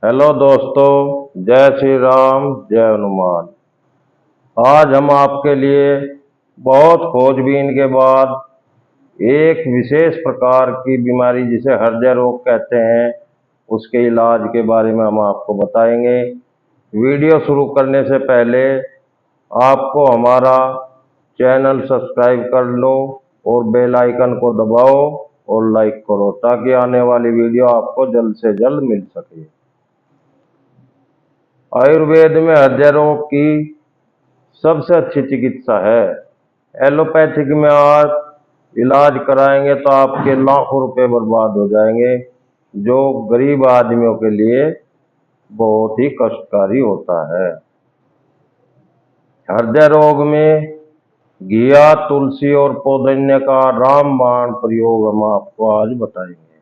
Hello दोस्तों, जय श्री राम, जय हनुमान। आज हम आपके लिए बहुत खोजबीन के बाद एक विशेष प्रकार की बीमारी जिसे हृदय रोग कहते हैं, उसके इलाज के बारे में हम आपको बताएंगे। वीडियो शुरू करने से पहले आपको हमारा चैनल सब्सक्राइब कर लो और बेल आइकन को दबाओ और लाइक करो ताकि आने वाली वीडियो आपको जल्द से जल्द मिल सके। आयुर्वेद में हृदय रोग की सबसे अच्छी चिकित्सा है। एलोपैथिक में आप इलाज कराएंगे तो आपके लाखों रुपए बर्बाद हो जाएंगे, जो गरीब आदमियों के लिए बहुत ही कष्टकारी होता है। हृदय रोग में घिया, तुलसी और पुदीने का रामबाण प्रयोग हम आपको आज बताएंगे।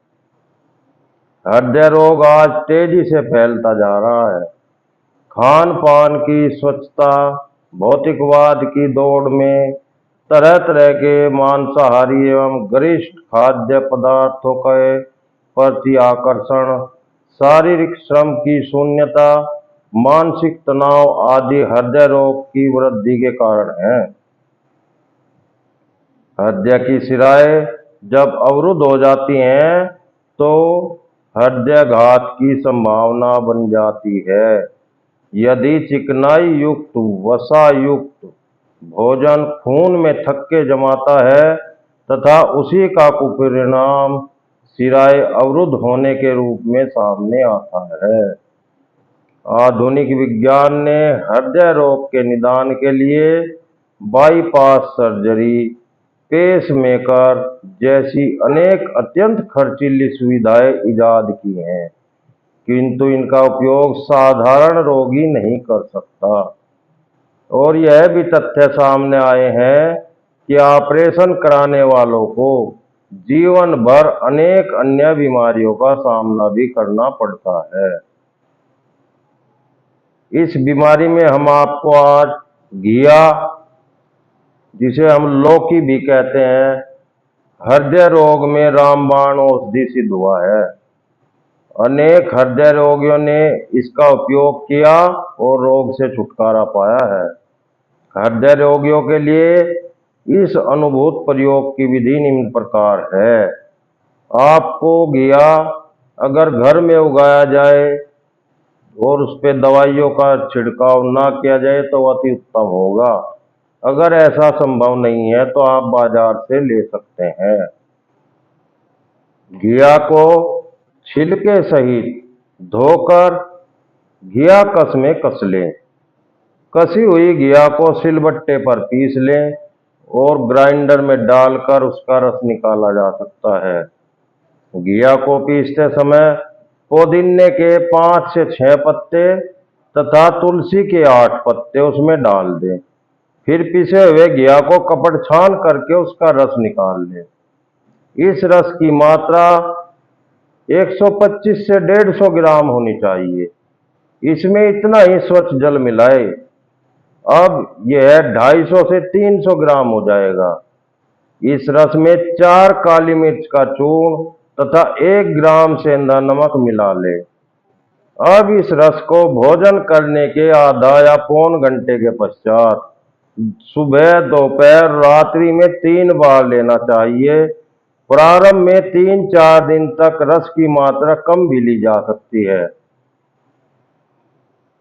हृदय रोग आज तेजी से फैलता जा रहा है। खान पान की स्वच्छता, भौतिकवाद की दौड़ में तरह तरह के मांसाहारी एवं गरिष्ठ खाद्य पदार्थों के प्रति आकर्षण, शारीरिक श्रम की शून्यता, मानसिक तनाव आदि हृदय रोग की वृद्धि के कारण हैं। हृदय की शिराएं जब अवरुद्ध हो जाती हैं तो हृदयाघात की संभावना बन जाती है। यदि चिकनाई युक्त वसा युक्त भोजन खून में थक्के जमाता है तथा उसी का कुपरिणाम शिराएं अवरुद्ध होने के रूप में सामने आता है। आधुनिक विज्ञान ने हृदय रोग के निदान के लिए बाईपास सर्जरी, पेसमेकर जैसी अनेक अत्यंत खर्चीली सुविधाएं इजाद की हैं, किंतु इनका उपयोग साधारण रोगी नहीं कर सकता। और यह भी तथ्य सामने आए हैं कि ऑपरेशन कराने वालों को जीवन भर अनेक अन्य बीमारियों का सामना भी करना पड़ता है। इस बीमारी में हम आपको आज घिया, जिसे हम लौकी भी कहते हैं, हृदय रोग में रामबाण औषधि सिद्ध हुआ है। अनेक हृदय रोगियों ने इसका उपयोग किया और रोग से छुटकारा पाया है। हृदय रोगियों के लिए इस अनुभूत प्रयोग की विधि निम्न प्रकार है। आपको घिया अगर घर में उगाया जाए और उस पर दवाइयों का छिड़काव ना किया जाए तो अति उत्तम होगा। अगर ऐसा संभव नहीं है तो आप बाजार से ले सकते हैं। घिया को छिलके सहित धोकर घिया कस में कस लें। कसी हुई घिया को सिलबट्टे पर पीस लें और ग्राइंडर में डालकर उसका रस निकाला जा सकता है। घिया को पीसते समय पुदीने के 5 से 6 पत्ते तथा तुलसी के 8 पत्ते उसमें डाल दें। फिर पिसे हुए घिया को कपड़ छान करके उसका रस निकाल लें। इस रस की मात्रा 125 से 150 ग्राम होनी चाहिए। इसमें इतना ही स्वच्छ जल मिलाए। अब यह 250 से 300 ग्राम हो जाएगा। इस रस में 4 काली मिर्च का चूर्ण तथा 1 ग्राम सेंधा नमक मिला ले। अब इस रस को भोजन करने के आधा या पौन घंटे के पश्चात सुबह, दोपहर, रात्रि में 3 बार लेना चाहिए। प्रारंभ में 3-4 दिन तक रस की मात्रा कम भी ली जा सकती है।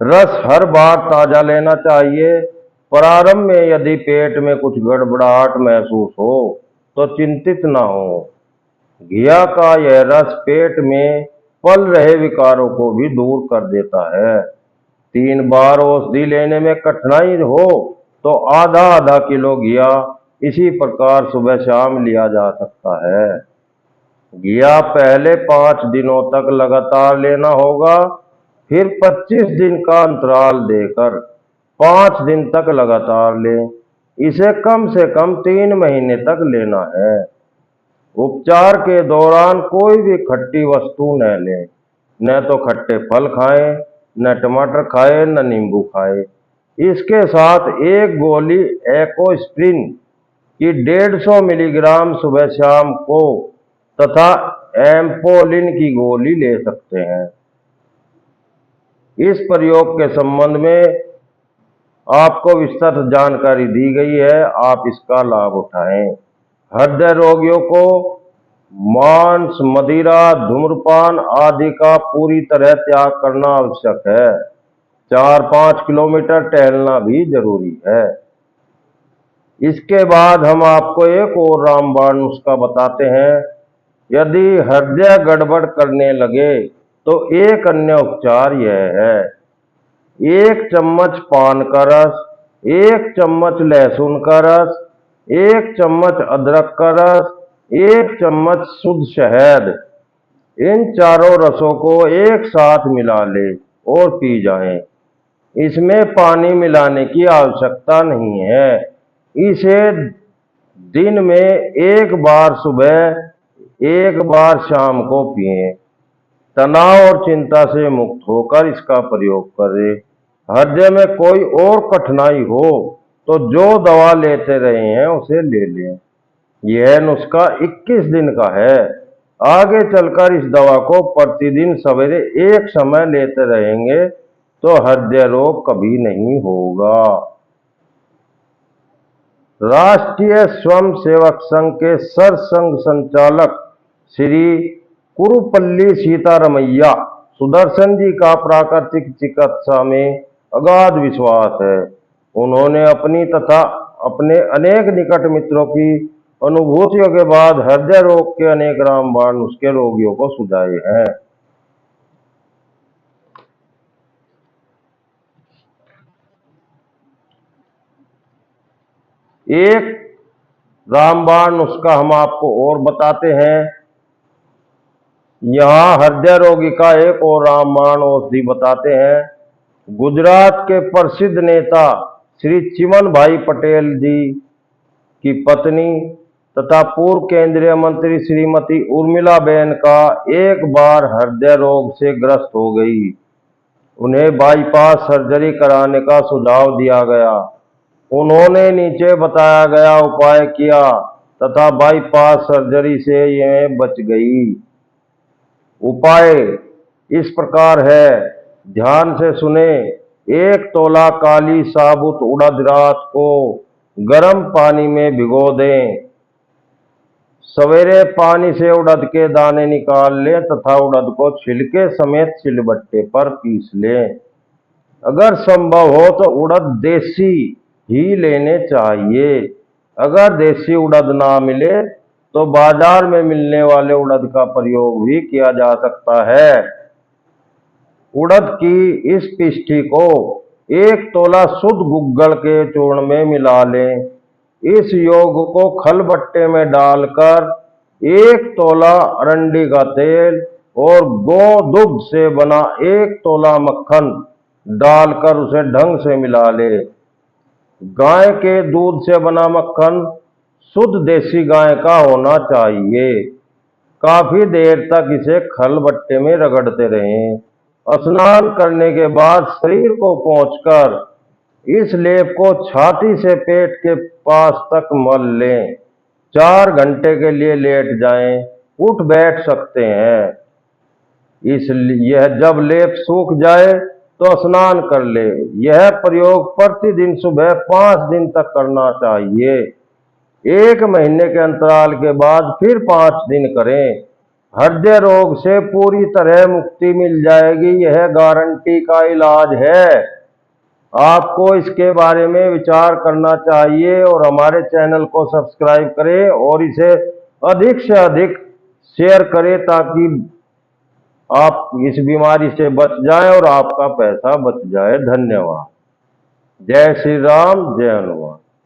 रस हर बार ताजा लेना चाहिए। प्रारंभ में यदि पेट में कुछ गड़बड़ाहट महसूस हो तो चिंतित न हो। घिया का यह रस पेट में पल रहे विकारों को भी दूर कर देता है। 3 बार औषधि लेने में कठिनाई हो तो आधा आधा किलो घिया इसी प्रकार सुबह शाम लिया जा सकता है। घिया पहले 5 दिनों तक लगातार लेना होगा, फिर 25 दिन का अंतराल देकर 5 दिन तक लगातार लें। इसे कम से कम 3 महीने तक लेना है। उपचार के दौरान कोई भी खट्टी वस्तु न लें। न तो खट्टे फल खाएं, न टमाटर खाएं, न नींबू खाएं। इसके साथ एक गोली एकोस्प्रिन की 150 मिलीग्राम सुबह शाम को तथा एम्पोलिन की गोली ले सकते हैं। इस प्रयोग के संबंध में आपको विस्तृत जानकारी दी गई है, आप इसका लाभ उठाएं। हृदय रोगियों को मांस, मदिरा, धूम्रपान आदि का पूरी तरह त्याग करना आवश्यक है। 4-5 किलोमीटर टहलना भी जरूरी है। इसके बाद हम आपको एक और रामबाण नुस्खा बताते हैं। यदि हृदय गड़बड़ करने लगे तो एक अन्य उपचार यह है। 1 चम्मच पान का रस, 1 चम्मच लहसुन का रस, 1 चम्मच अदरक का रस, 1 चम्मच शुद्ध शहद, इन चारों रसों को एक साथ मिला ले और पी जाएं। इसमें पानी मिलाने की आवश्यकता नहीं है। इसे दिन में एक बार सुबह, एक बार शाम को पिएं। तनाव और चिंता से मुक्त होकर इसका प्रयोग करें। हृदय में कोई और कठिनाई हो तो जो दवा लेते रहे हैं उसे ले लें। यह नुस्खा 21 दिन का है। आगे चलकर इस दवा को प्रतिदिन सवेरे एक समय लेते रहेंगे तो हृदय रोग कभी नहीं होगा। राष्ट्रीय स्वयंसेवक संघ के सरसंघ संचालक श्री कुरुपल्ली सीतारमैया सुदर्शन जी का प्राकृतिक चिकित्सा में अगाध विश्वास है। उन्होंने अपनी तथा अपने अनेक निकट मित्रों की अनुभूतियों के बाद हृदय रोग के अनेक रामबाण नुस्खे रोगियों को सुझाए हैं। एक रामबाण नुस्खा हम आपको और बताते हैं। यहाँ हृदय रोगी का एक और रामबाण औषधि बताते हैं। गुजरात के प्रसिद्ध नेता श्री चिमन भाई पटेल जी की पत्नी तथा पूर्व केंद्रीय मंत्री श्रीमती उर्मिलाबेन का एक बार हृदय रोग से ग्रस्त हो गई। उन्हें बाईपास सर्जरी कराने का सुझाव दिया गया। उन्होंने नीचे बताया गया उपाय किया तथा बाईपास सर्जरी से यह बच गई। उपाय इस प्रकार है, ध्यान से सुने। 1 तोला काली साबुत उड़द रात को गर्म पानी में भिगो दें। सवेरे पानी से उड़द के दाने निकाल लें तथा उड़द को छिलके समेत सिलबट्टे पर पीस लें। अगर संभव हो तो उड़द देसी ही लेने चाहिए। अगर देसी उड़द ना मिले तो बाजार में मिलने वाले उड़द का प्रयोग भी किया जा सकता है। उड़द की इस पिष्ठी को 1 तोला शुद्ध गुग्गल के चूर्ण में मिला लें। इस योग को खलबट्टे में डालकर 1 तोला अरंडी का तेल और गोदुग्ध से बना 1 तोला मक्खन डालकर उसे ढंग से मिला ले। गाय के दूध से बना मक्खन शुद्ध देसी गाय का होना चाहिए। काफी देर तक इसे खलबट्टे में रगड़ते रहें। स्नान करने के बाद शरीर को पोंछकर इस लेप को छाती से पेट के पास तक मल लें। 4 घंटे के लिए लेट जाएं, उठ बैठ सकते हैं। यह जब लेप सूख जाए तो स्नान कर ले। यह प्रयोग प्रतिदिन सुबह 5 दिन तक करना चाहिए। 1 महीने के अंतराल के बाद फिर 5 दिन करें। हृदय रोग से पूरी तरह मुक्ति मिल जाएगी। यह गारंटी का इलाज है। आपको इसके बारे में विचार करना चाहिए और हमारे चैनल को सब्सक्राइब करें और इसे अधिक से अधिक शेयर करें ताकि आप इस बीमारी से बच जाएं और आपका पैसा बच जाए। धन्यवाद। जय श्री राम, जय हनुमान।